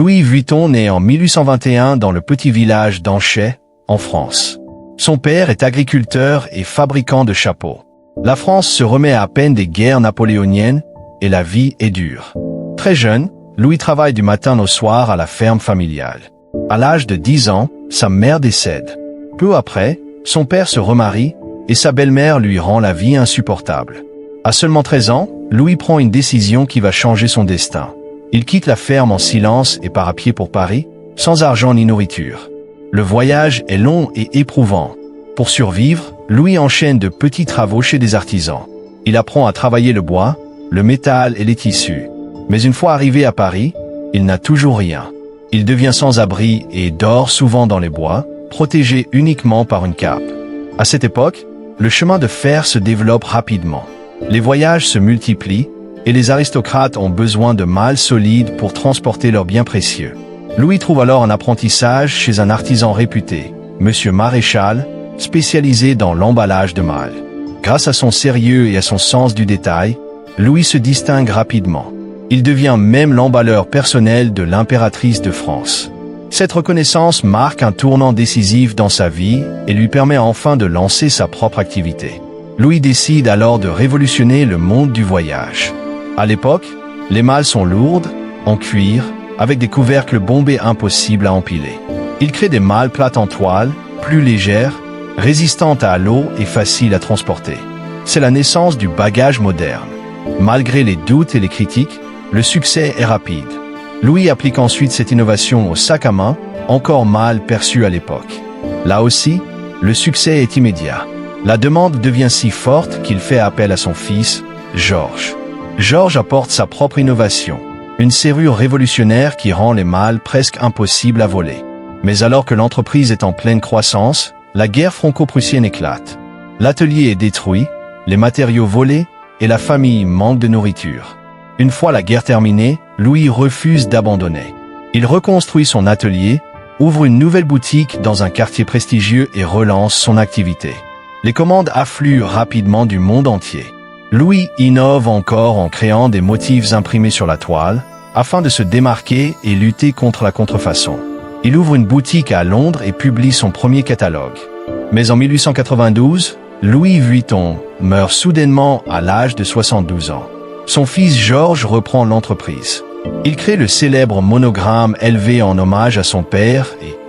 Louis Vuitton naît en 1821 dans le petit village d'Anchet, en France. Son père est agriculteur et fabricant de chapeaux. La France se remet à peine des guerres napoléoniennes et la vie est dure. Très jeune, Louis travaille du matin au soir à la ferme familiale. À l'âge de 10 ans, sa mère décède. Peu après, son père se remarie et sa belle-mère lui rend la vie insupportable. À seulement 13 ans, Louis prend une décision qui va changer son destin. Il quitte la ferme en silence et part à pied pour Paris, sans argent ni nourriture. Le voyage est long et éprouvant. Pour survivre, Louis enchaîne de petits travaux chez des artisans. Il apprend à travailler le bois, le métal et les tissus. Mais une fois arrivé à Paris, il n'a toujours rien. Il devient sans abri et dort souvent dans les bois, protégé uniquement par une cape. À cette époque, le chemin de fer se développe rapidement. Les voyages se multiplient et les aristocrates ont besoin de malles solides pour transporter leurs biens précieux. Louis trouve alors un apprentissage chez un artisan réputé, Monsieur Maréchal, spécialisé dans l'emballage de malles. Grâce à son sérieux et à son sens du détail, Louis se distingue rapidement. Il devient même l'emballeur personnel de l'impératrice de France. Cette reconnaissance marque un tournant décisif dans sa vie et lui permet enfin de lancer sa propre activité. Louis décide alors de révolutionner le monde du voyage. À l'époque, les malles sont lourdes, en cuir, avec des couvercles bombés impossibles à empiler. Il crée des malles plates en toile, plus légères, résistantes à l'eau et faciles à transporter. C'est la naissance du bagage moderne. Malgré les doutes et les critiques, le succès est rapide. Louis applique ensuite cette innovation au sac à main, encore mal perçu à l'époque. Là aussi, le succès est immédiat. La demande devient si forte qu'il fait appel à son fils, Georges. Georges apporte sa propre innovation, une serrure révolutionnaire qui rend les malles presque impossibles à voler. Mais alors que l'entreprise est en pleine croissance, la guerre franco-prussienne éclate. L'atelier est détruit, les matériaux volés et la famille manque de nourriture. Une fois la guerre terminée, Louis refuse d'abandonner. Il reconstruit son atelier, ouvre une nouvelle boutique dans un quartier prestigieux et relance son activité. Les commandes affluent rapidement du monde entier. Louis innove encore en créant des motifs imprimés sur la toile, afin de se démarquer et lutter contre la contrefaçon. Il ouvre une boutique à Londres et publie son premier catalogue. Mais en 1892, Louis Vuitton meurt soudainement à l'âge de 72 ans. Son fils Georges reprend l'entreprise. Il crée le célèbre monogramme élevé en hommage à son père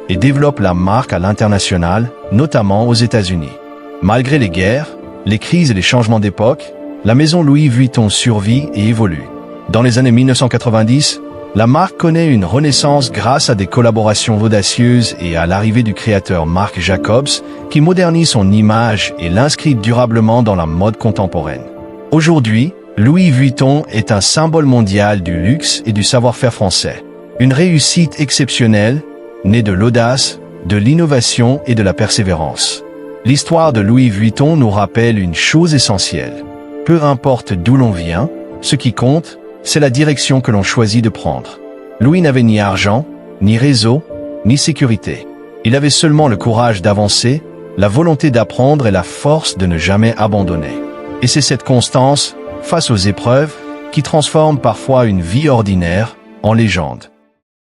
et développe la marque à l'international, notamment aux États-Unis. Malgré les guerres, les crises et les changements d'époque, la maison Louis Vuitton survit et évolue. Dans les années 1990, la marque connaît une renaissance grâce à des collaborations audacieuses et à l'arrivée du créateur Marc Jacobs qui modernise son image et l'inscrit durablement dans la mode contemporaine. Aujourd'hui, Louis Vuitton est un symbole mondial du luxe et du savoir-faire français. Une réussite exceptionnelle, née de l'audace, de l'innovation et de la persévérance. L'histoire de Louis Vuitton nous rappelle une chose essentielle. Peu importe d'où l'on vient, ce qui compte, c'est la direction que l'on choisit de prendre. Louis n'avait ni argent, ni réseau, ni sécurité. Il avait seulement le courage d'avancer, la volonté d'apprendre et la force de ne jamais abandonner. Et c'est cette constance, face aux épreuves, qui transforme parfois une vie ordinaire en légende.